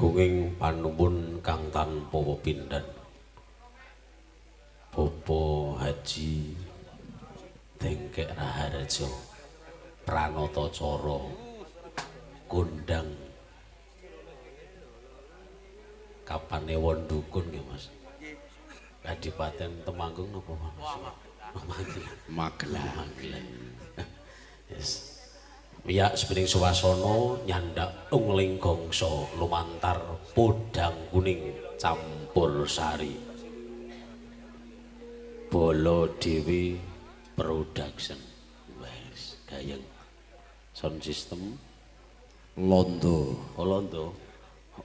Agunging panuwun kang tanpa pepindhan. Bapak Haji Dengkek Raharjo Pranatacara kondang kapane wondukun nggih Mas. Kadipaten Temanggung napa Mas? Magelang. Yes. Piyak sepiring swasana nyandak ungling gongso lumantar podang kuning campur sari. Bolo Dewi Production. Wes, gayeng. Sound system Londo. Oh, Londo.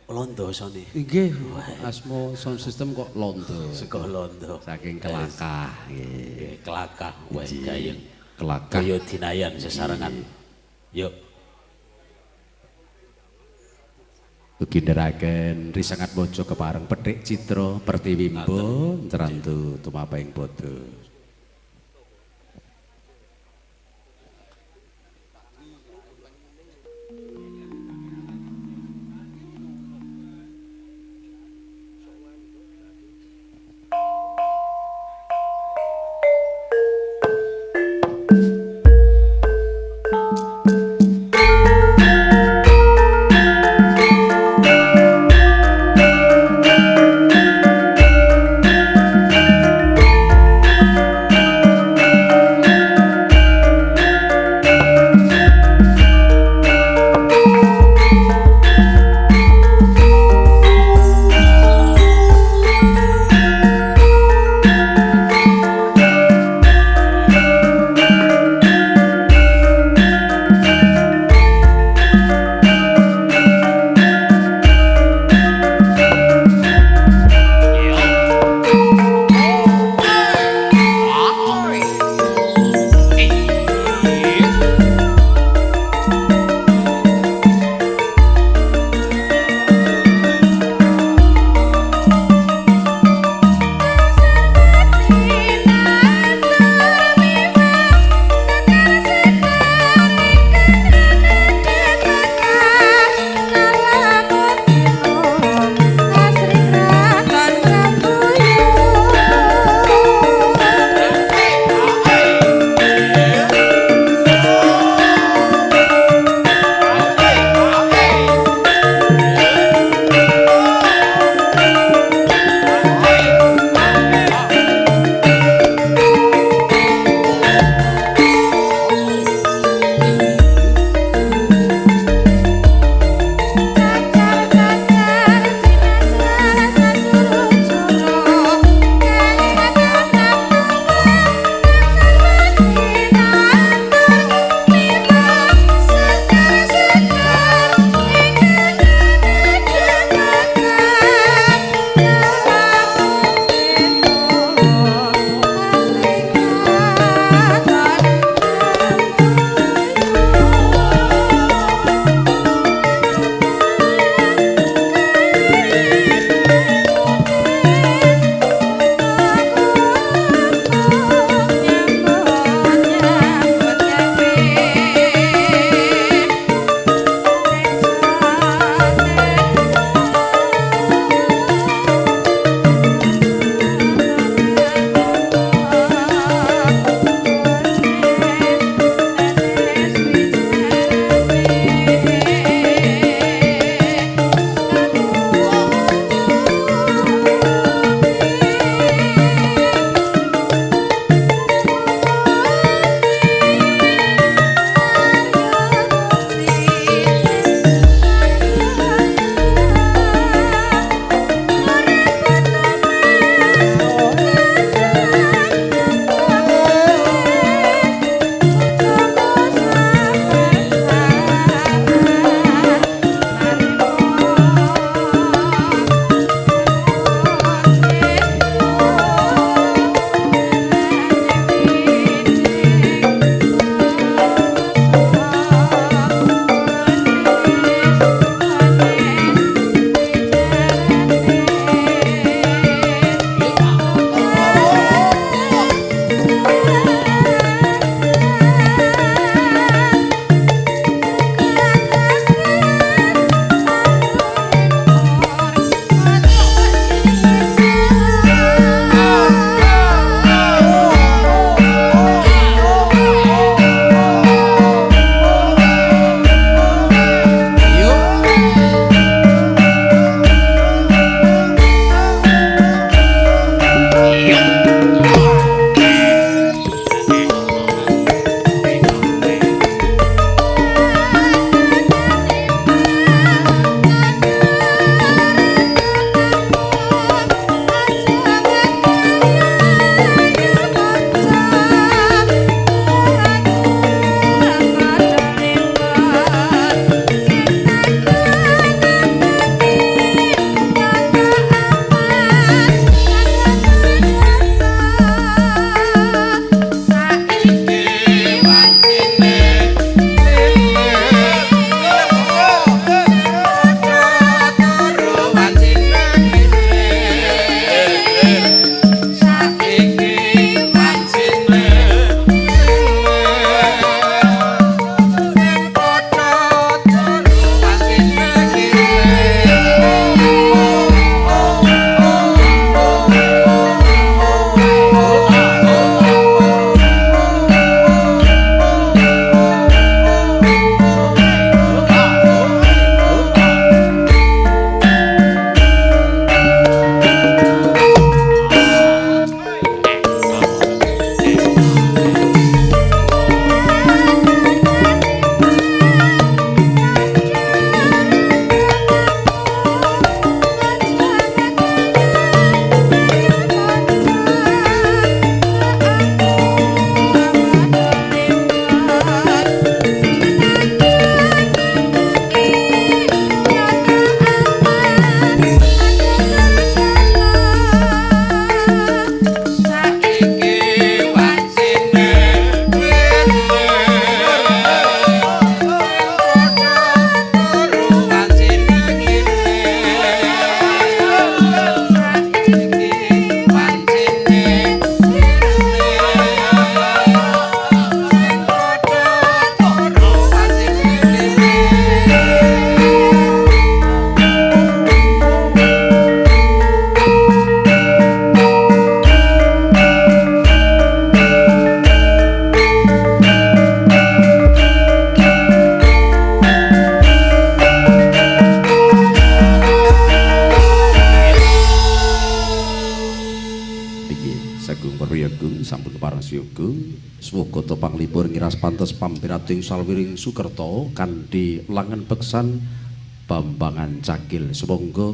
Londo sone. Nggih, asma sound system kok Londo. Sego Londo. Saking Kelakah nggih. Kelakah wes gayeng. Kelakah. Kaya dinayan sesarengan. Yuk. Ugi nderaken risangat mojo kepareng Petik Citra Pertiwimbo cerantu tumapaing bodho. Prasyuga swaga to panglipur ngiras pantes pampirating salwiring Sukerta kanthi langen beksan Bambangan Cakil sumangga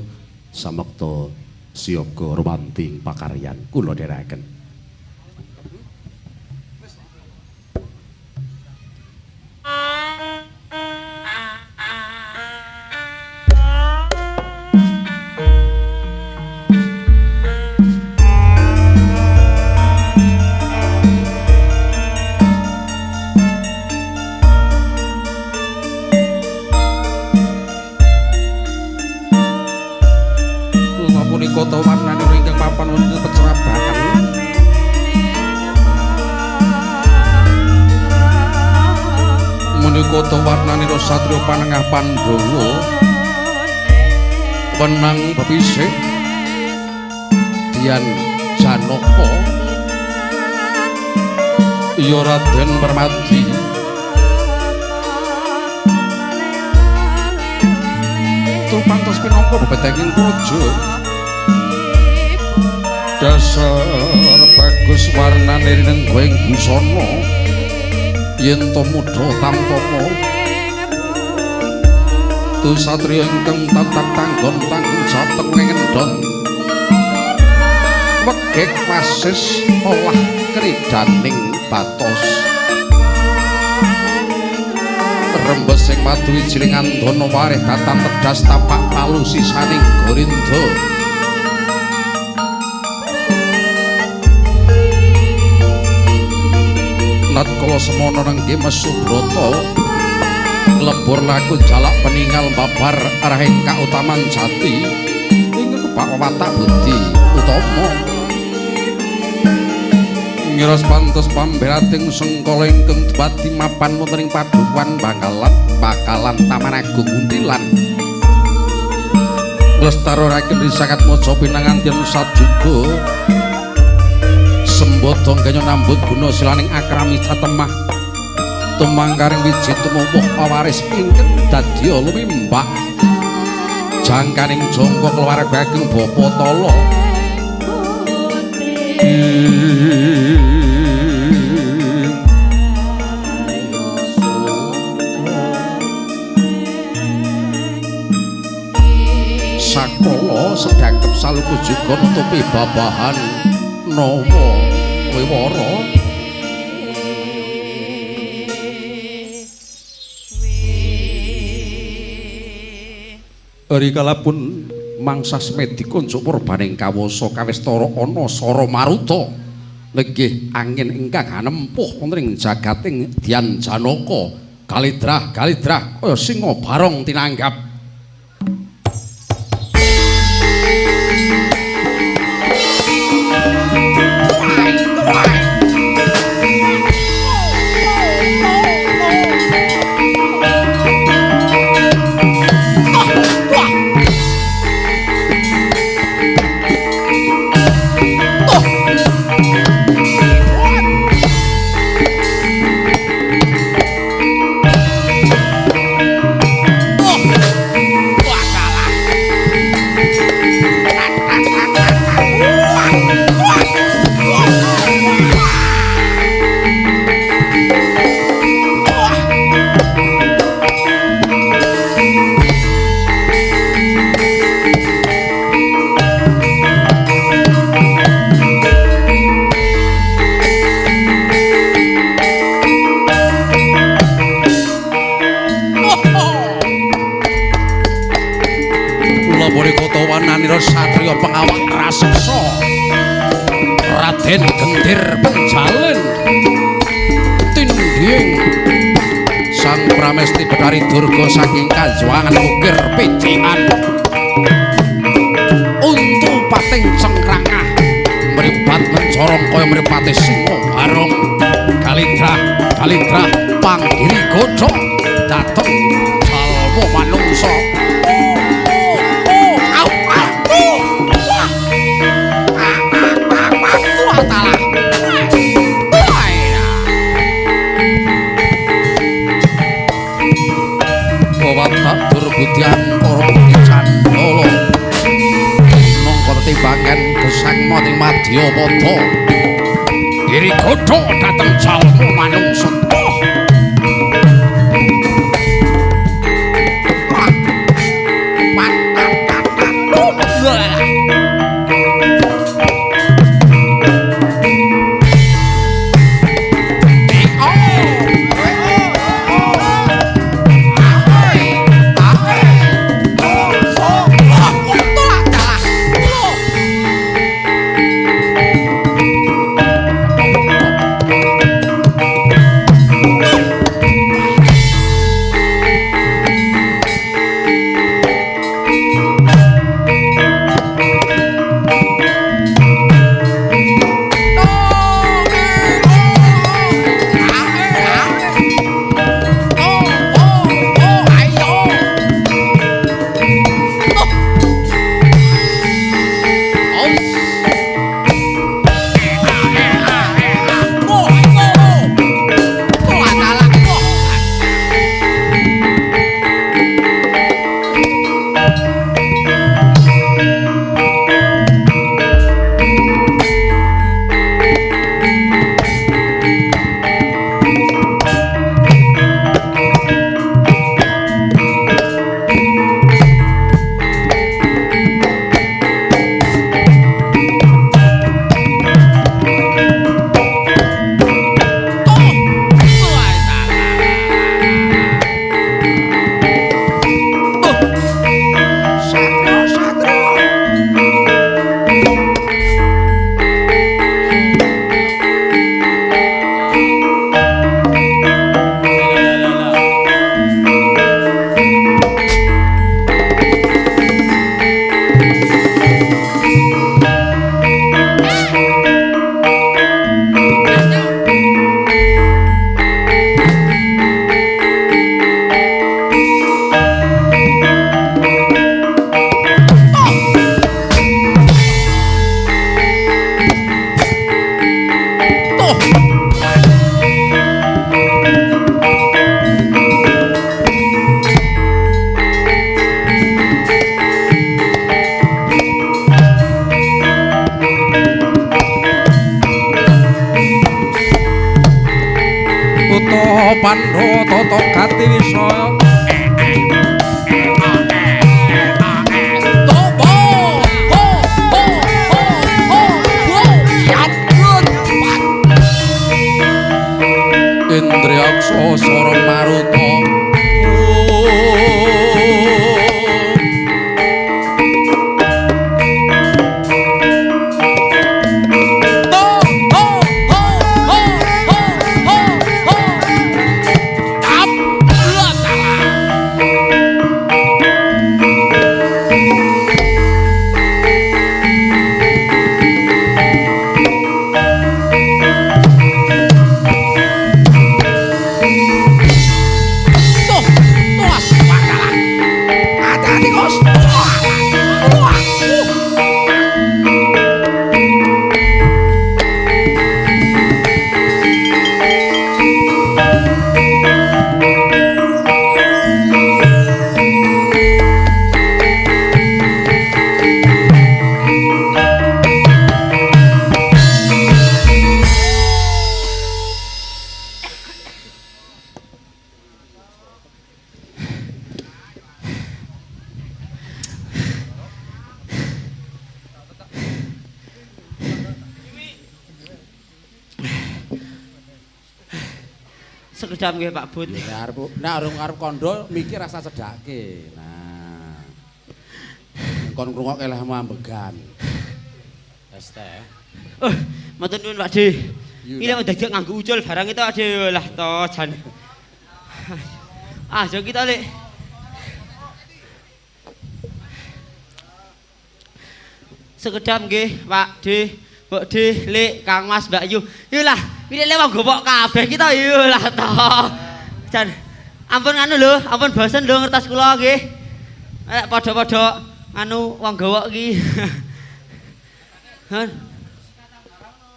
samekta siyaga romanting pakaryan kula dherekaken. Kota warnane ingkang papan wonten pecerabakan menika kota warnane satriya panengah Pandhawa wenang bepisik Dian Janaka ya Raden Permadi pantes pinangka bebetenging praja dasar bagus warnane rinenggoing busana yen to mudha tamtama tu satriya ingkang tatap tanggon tanggung jateng ngendhon wegek wasis olah kridaning batos rembes sing madu wijiling andana wareh datan tedas tapak palu sisaning Gorinda nat kala semana nengge Mesubrata nglebur laku jalak peninggal babar arahing kautaman jati ing kebak watak budi utama ngiras pantes pamberating sengkala ingkang dadi mapan wonten ing padukuhan bakalan Taman Agung Muntilan lestaroraken risakat maca pinanganten sajuga sembodong ganyo nambut guna silaning akrami satemah tumangkaring wiji tumuwuh pawaris ingkang dadya lumimbah jangkaning jangka keluarga ageng Bapa Tala sakala sedhakep saluku juga nutupi babahan Nawa Wiwara rikala pun mangsa semedi kunjuk purbaning kawasa kawistara ana Sara Maruta lenggih angin ingkang anempuh wonten ing jagating Dian Janaka kalidrah kaya singa barong tinanggap satriya pengawak raseksa Raden Gendir Penjalin tindhing sang Pramesti Betari Durga saking kajuangan ukir pitingan untu pating cengkrangah mripat mencorong kaya mripate singa barong kalidrah panggiri godhong dateng jalma manungsa Durbudian para bukti candala mongko timbangan gesang maning Madyapada Iri godho dateng jalmu manungsa. Pandha tata gati wisaya Indriaksa Sora Maruta Sekedap nggih Pak Bud. Nek arep arep kandha mikir rasa cedhake. Nah. Kon ngrungokke lehmu ambegan. Wes teh. Matur nuwun Pak De. Iki lek dadak nganggo ucul barang itu ade lah to jan. Jo kita lek. Sekedap nggih Pak De, Mbok De, Lek, Kang Mas, Mbak Yu. Yolah, iki lek wong gopok kabeh kita yolah to. Jan ampun anu lho, ampun bosen lho ngertos kula nggih. Lek padha-padha anu wong gowok iki. Hah?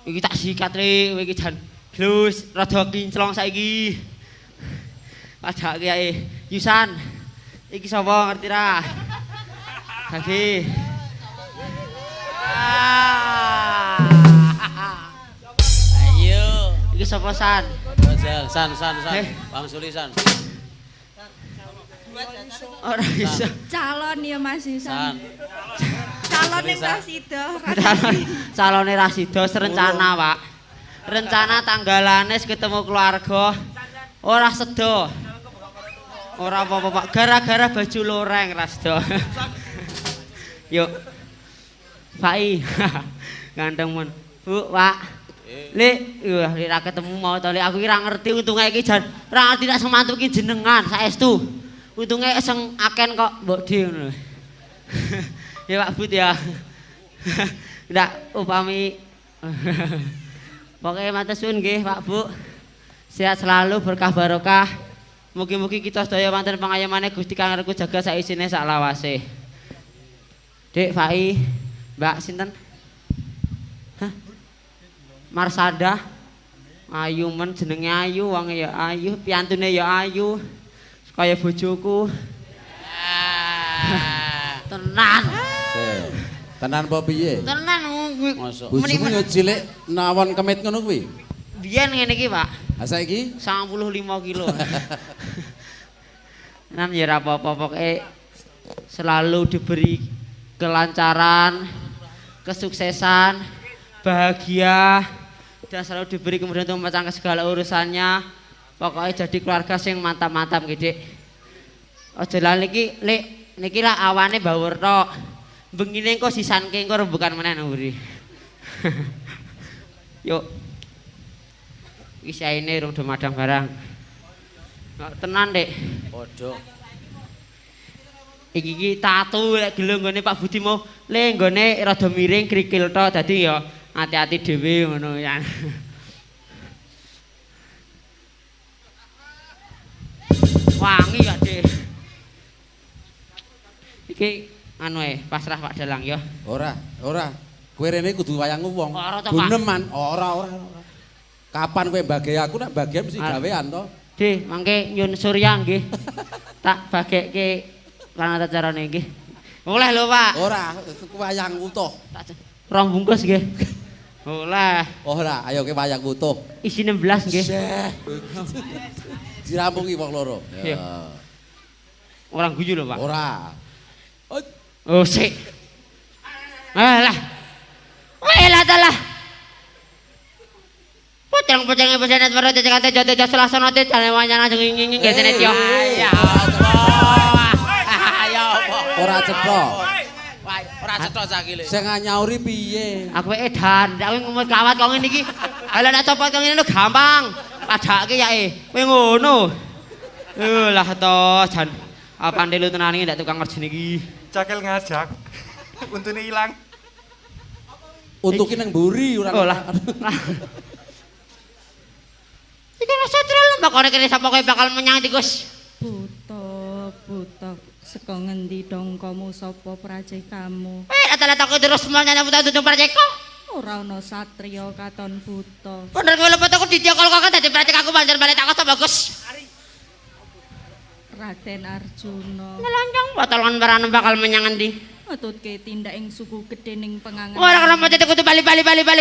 Iki tak sikat rek, kowe iki jan glus rada kinclong saiki. Padake ae. Yusan. Iki sapa ngerti ra? Dadi. Ayo. sapa San? Bajal, san. Eh. Bang Suli san. Ora iso. Calon ya Mas San. Yusan. Calon yang Rasida. Calone Rasida serencana, Pak. Rencana tanggalanes ketemu keluarga. Ora sedo. Ora apa-apa, Pak. Gara-gara baju loreng Rasda. Yuk. Pai. Ganteng men. Bu, Pak. Lek, ra ketemu mau to, Lek. Aku ki ra ngerti untunge iki jan ra ngerti nek semantu ki jenengan saestu. Untunge sing aken kok mbok di ngono. Ya Pak Bud ya. Ndak upami. Pokoke matur suwun nggih Pak Bu. Sehat selalu berkah barokah. Mugi-mugi kita sedaya wonten pangayomane Gusti Kang Reku jaga sak isine sak lawase. Dik Fai, Mbak sinten? Hah? Marsada. Ayu men jenenge ayu, wonge ya ayu, piantune ya ayu. Kaya bojoku. Tenan. Tenan apa piye? Tenan Mosok. Bojomu yo cilik nawon kemit ngono kuwi. biyen ngene iki, Pak. Ha saiki 95 kilo. Nan ya ora apa-apa pokoke selalu diberi kelancaran, kesuksesan, bahagia dan selalu diberi kemudian untuk memecahkan segala urusannya. Pokoknya jadi keluarga sing mantap-mantap gitu. Aja lah niki niki lah awane bawur tok. Bengine engko sisanke engko rembukan meneh nuri. Yuk. Iki saene rung do madang barang. Tenan, Dek. Padha. Iki tatu lek gelem nggone Pak Budi mau le nggone rada miring krikil tok dadi ya hati-hati dhewe ngono ya. Wangi ya, Dik. Iki anu pasrah Pak Dalang ya. ora. Kowe rene kudu wayangmu wong. Ora to, Pak. Guneman, ora. Kapan kowe bagi aku nek bagian mesti gawean to. Dik, mangke nyun surya nggih. Tak bagekke lan tata carane nggih. Oleh lho, Pak. Ora, wayangmu to. Rong bungkus nggih. Oleh. Ora, ayo kowe wayangmu to. Isi 16 nggih. Dirampungi wong loro. Iya. Orang guyu lho, Pak. Ora. Oh, sik. Alah. Welah dalah. Pocong-pocongnya pesenet baru cekante jodoh selasana te jane wanyana nging-nging gesene yo. Ya Allah. Ayo. Ora cetha. Ora cetha sakile. Sing nyauri piye? Aku edan, aku ngomong kawat kok ngene iki. Ala nek copot kok ngene gampang. Padake ya kowe ngono. Lah to jan apa ndelu tenane ndak tukang kerja niki. Cakel ngajak. Untune ilang. Untuke nang mburi ora. Oh lah. Iki lah satria lembak kok kene sapa kowe bakal menyang tikus. Buta saka ngendi dongkomu sapa prajekamu? Lata-lata kowe terus menyang buta dudung prajeka. Ora ana satriya katon buta. Bener kowe lepet aku didiokol kok dadi prajek aku banjur balik tak kok bagus. Raden Arjuna Nelanjang botolon barang bakal menyang endi? ngetutke tindak ing suku gedhe ning pengangan. Ora kena pati kudu bali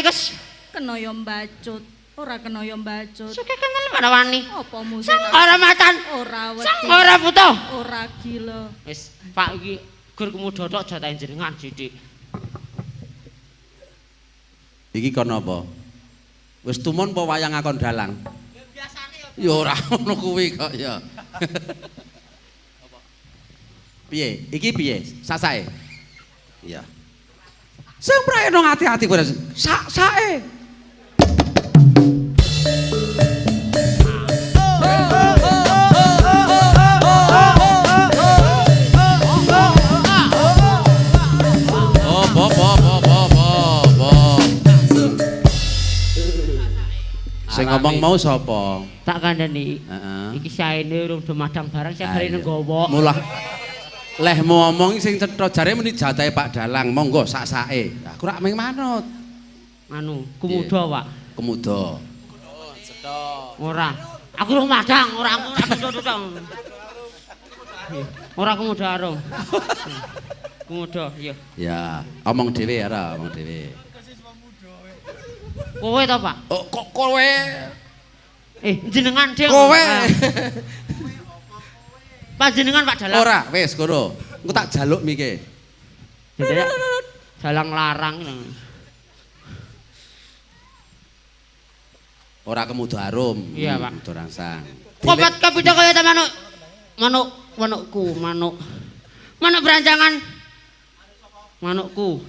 Gus. Kena ya mbacut, ora kena ya mbacut. Suke kenal pada wani. Apa musik? Sang ora macan. Ora wedi. Sang ora buta. Ora gila. Wis, Pak iki gur kemudodok jatahe jenengan sithik. Iki kono apa? Wis tumun apa wayang akon dalang? Biasane Ya ora ngono kuwi kok ya. Piye? Iki piye? Sasae. Iya. Sing prayono ati-ati kowe. Sae. Sing ngomong mau sapa? Tak kandhani. Heeh. Iki saene urung do madang barang sing hari nggawa. Mulah lehmu omong sing cetha jare muni jatahe Pak Dalang, monggo sak-sake. Aku rak ming manut. Anu, kumuda, Pak. Kemuda. Cetha. Ora. Aku urung madang, ora aku kumuda. Ora kumuda arung. Kumuda, iya. Ya, omong dhewe ora, omong dhewe. Kowe to, Pak? Oh, kok kowe Jenengan Ding. Kowe. Panjenengan Pak Dalang. Ora, wis kono. Engko tak jaluk miki. Dalang larang. Ora kemudu arum. Iya, Pak. Kemudu rangsang. Kopat kapita kaya ta manuk. Manukku. Manuk berancangan. Manukku.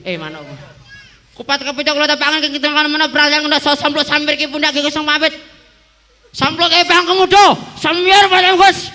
Kupat kapita kula tapangan kang kita kan manuk berancangan ndak sampluk sampir ki pundak ki kusung pamit. Sampluk e pang kemudo. Samyar bareng Gus.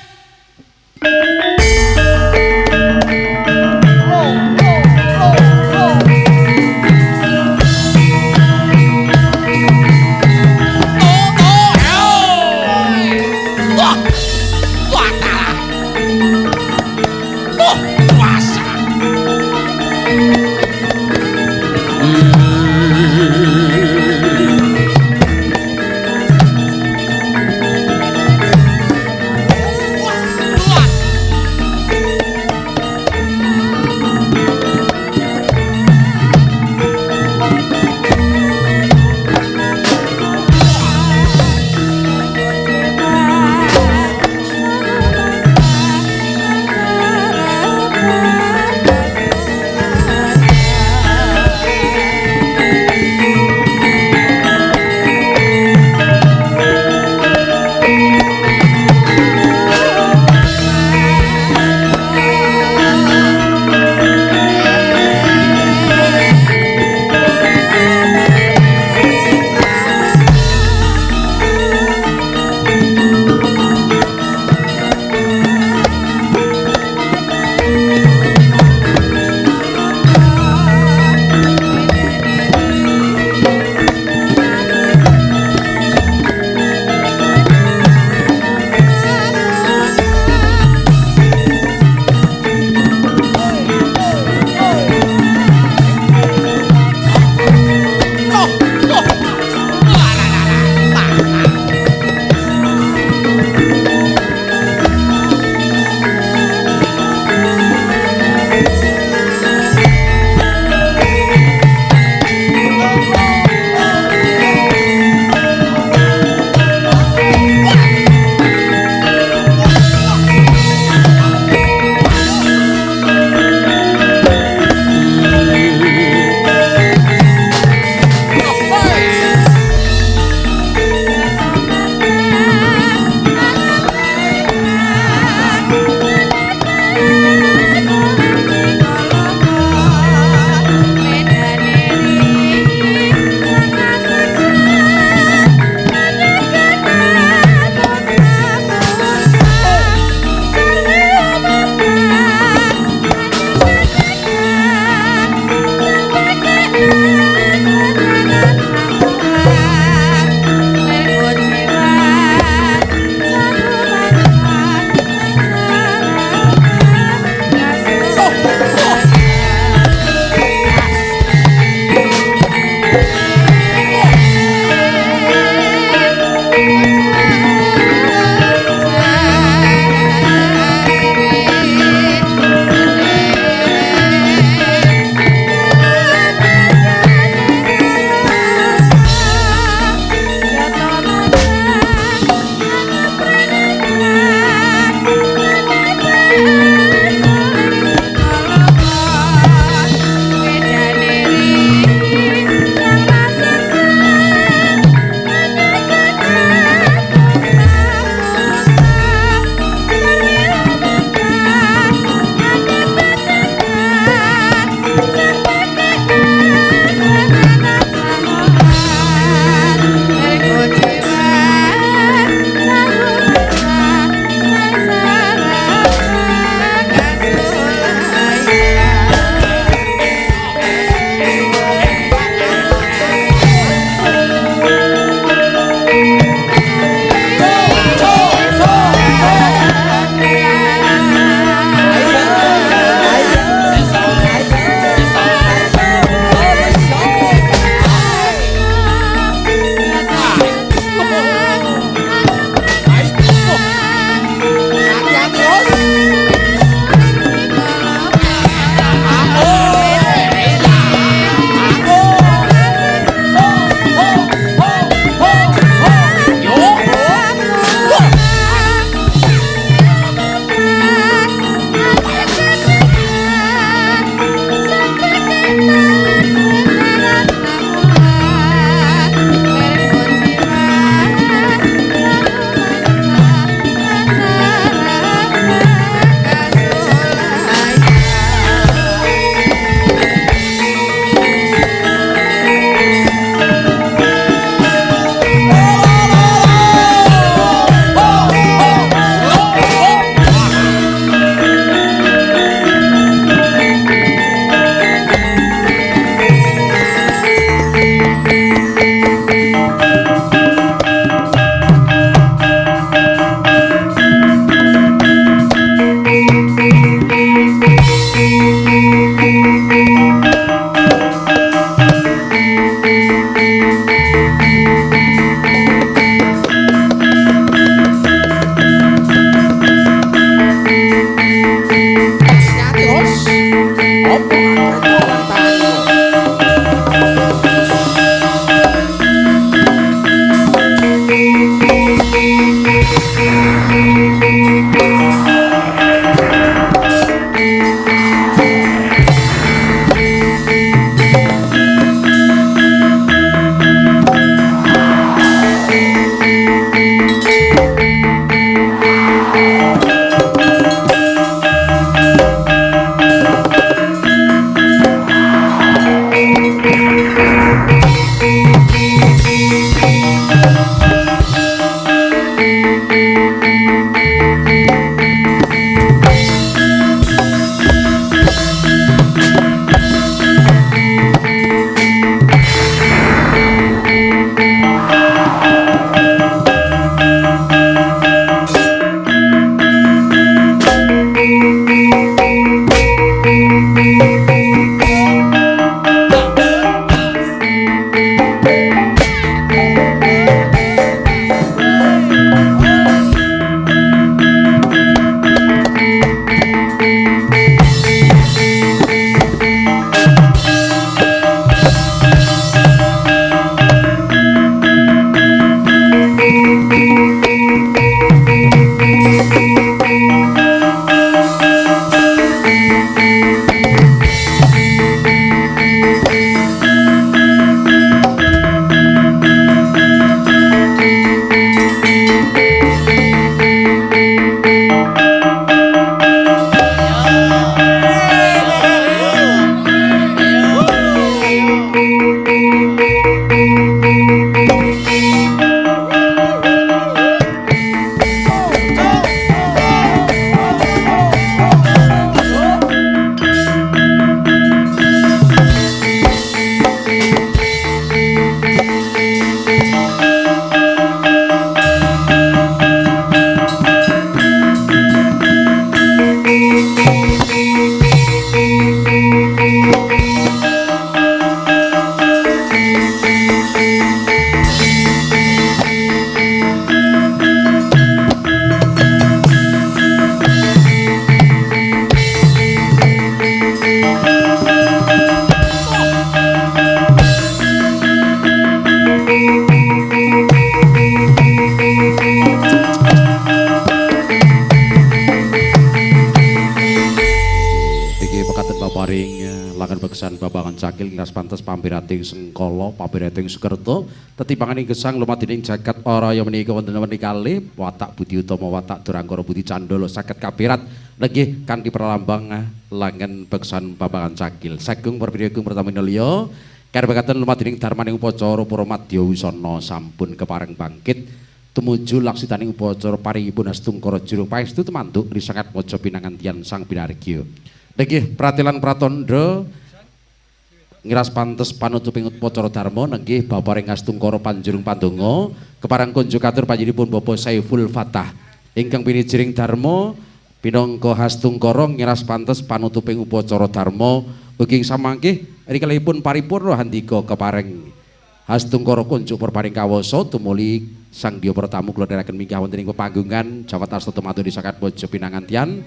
langan beksan babangan cakil ngiras pantes pampirating sengkala pampirating sukerta tetipanganing gesang lumadining jagat araya menika wonten menikali watak budi utama watak durangkara budi candala saged kapirat lenggih kanthi pralambang langan beksan babangan cakil sagung perpirigung pertama liya karebakaten lumadining darmaning upacara para madya wisana sampun kepareng bangkit tumuju laksitaning upacara paringipun Hastungkara Jurung Paestu temanduk risangat maja pinangantian Sang Binargya. Nggih pratilan pratandha ngiras pantes panutuping upacara dharma nenggih Baparing Hastungkara Panjurung Pandonga kepareng kunjuk katur panjenenganipun Bapak Saiful Fatah ingkang pinijiring dharma pinangka Hastungkara ngiras pantes panutuping upacara dharma ugi samangke rikalipun paripurna handika kepareng Hastungkara kunjuk perparing kawasa tumuli Sang Dia Pertamu kula dherekaken minggah wonten ing pepanggungan Jawat Asta Tematu disakat Mojo Pinangantian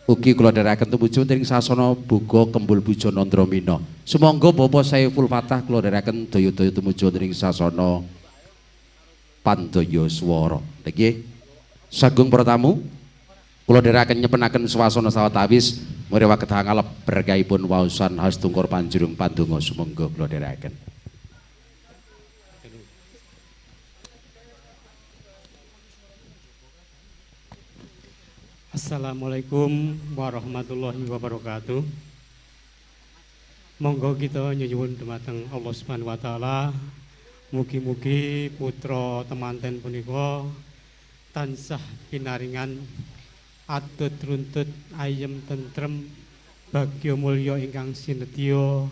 ugi kula dherekaken tumuju wonten ing sasana Buga Kembul Bujo Nandramina. Sumangga Bapak Saiful Fatah kula dherekaken daya-daya tumuju wonten ing sasana Pandaya Swara. Nggih. Sagung para tamu kula dherekaken nyepenaken swasana sawetawis mriwa kedangalep berkahipun waosan Hastungkara Panjurung Pandonga sumangga kula dherekaken. Assalamualaikum warahmatullahi wabarakatuh. Monggo kita nyuwun dumateng Allah Subhanahu wa taala mugi-mugi putra temanten punika tansah pinaringan atut runtut ayem tentrem bagya mulya ingkang sinedya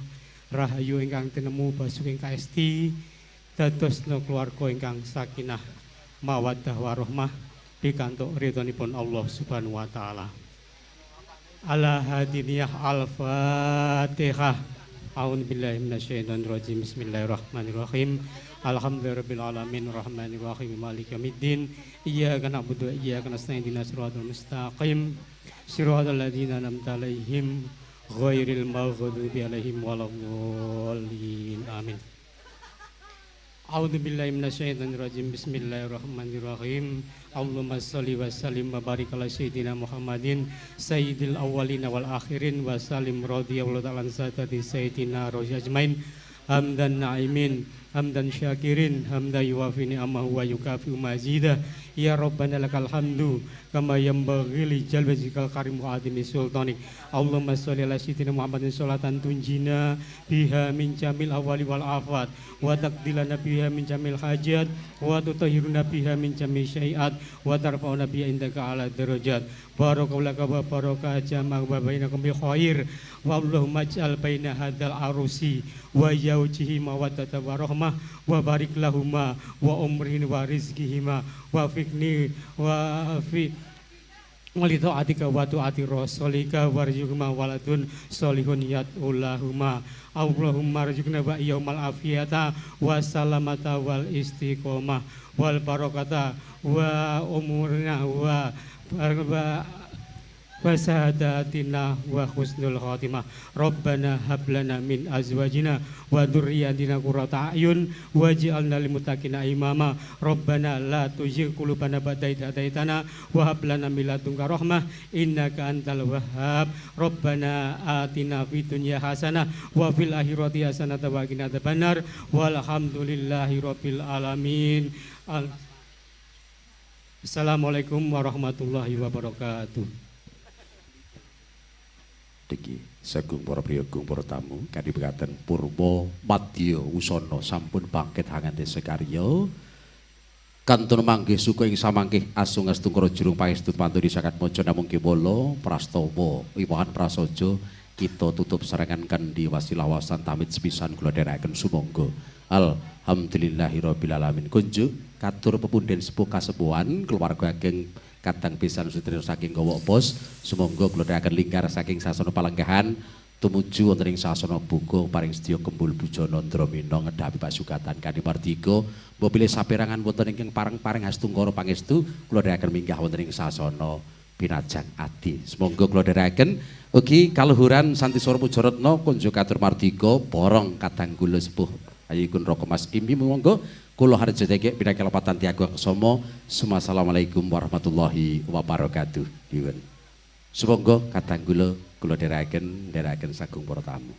rahayu ingkang tinemu basuking kaesti dadosna keluarga ingkang sakinah mawaddah warahmah pikantuk ridhonipun Allah Subhanahu wa taala. Ala hadiniyah al-Fatihah. A'udzu billahi minasyaitonir rajim. Bismillahirrahmanirrahim. Alhamdulillahirabbil alamin arrahmanir rahim maliki yaumiddin. Iyyaka na'budu wa iyyaka nasta'in ihdinas siratal mustaqim. Siratal ladzina an'amta 'alaihim ghairil maghdubi 'alaihim waladdallin. Amin. A'udzu billahi minasyaitonir rajim. Bismillahirrahmanirrahim. Allahumma shalli wa sallim wa barik ala sayyidina Muhammadin sayyidil awwalin wal akhirin wa sallim radhiyallahu ta'ala an sayyidina sayyidina ajmain hamdan na'imin hamdan syakirin hamdan yuwafi ni'amahu wa yukafi mazidah ya rabbana lakal hamdu kama yanbaghi li jalwajikal karim wa adimi sultanik. Allahumma sholli ala sayyidina Muhammadin sholatan tunjina biha min jamil awali wal afat wa taqdilana biha min jamil hajat wa tutahhiruna biha min jamil syai'at wa tarfa'una biha indaka ala darajat. Barakallahu wa baraka jama' wa bainakum bil khair wa Allahumma ij'al baina hadzal arusi wa yaujihi mawaddata wa rahmah wa barik lahuma wa umrin wa rizqihima wa fikni wa fi walito atika wa tu'ati rasulika warjuhuma waladun solihun yat'ullahuma. Allahumma rajukna wa yaumal afiyata wa salamata wal istiqomah wal barakata wa umurna wa wasadatina wa husnul khatimah. Rabbana hablana min azwajina wa dzurriyyatina qurrata a'yun waj'alna lil muttaqina imama. Rabbana la tuzigh qulubana ba'da idh hadaitana wa hab lana min ladunka rahmah innaka antal wahhab. Rabbana atina fid dunya hasanah wa fil akhirati hasanah wa qina adzabannar. Walhamdulillahi rabbil alamin. Assalamualaikum warahmatullahi wabarakatuh. Niki sagung para priyagung para tamu kanthi pekaten purba madya usana sampun bangkit hangante sekarya kantun manggih suku ing samangkih asung Hastungkara Jurung Paestu pantun disakat maja namung kewala prastawa iwahan prasaja kita tutup serangan kandi wasilawasan tamit sepisan kula dherekaken sumangga. Alhamdulillahirabbil alamin. Kunjuk katur pepundhen sepuh kasepuhan keluarga ageng kadang pisan sutrina saking Gawa Pos sumangga kula dherekaken lingkar saking sasana palenggahan tumuju wonten ing sasana Buga paring sedya Kembul Bujo Nandramina ngedhapi pasugatan kanthi mardiga mbok pilih saperangan wonten ingkang pareng-pareng Hastungkara pangestu kula dherekaken minggah wonten ing sasana Pinajang Adi. Semoga kula dherekaken ugi kaluhuran Santiswara Pujaratna kunjuk katur mardiga borong kadang kula sepuh ayikun Raka Mas Imbi monggo kula harja deke pinangka lepatan Tiago Ksama. Assalamualaikum warahmatullahi wabarakatuh. Diwen. Semoga kadang kula dherekaken sagung para tamu.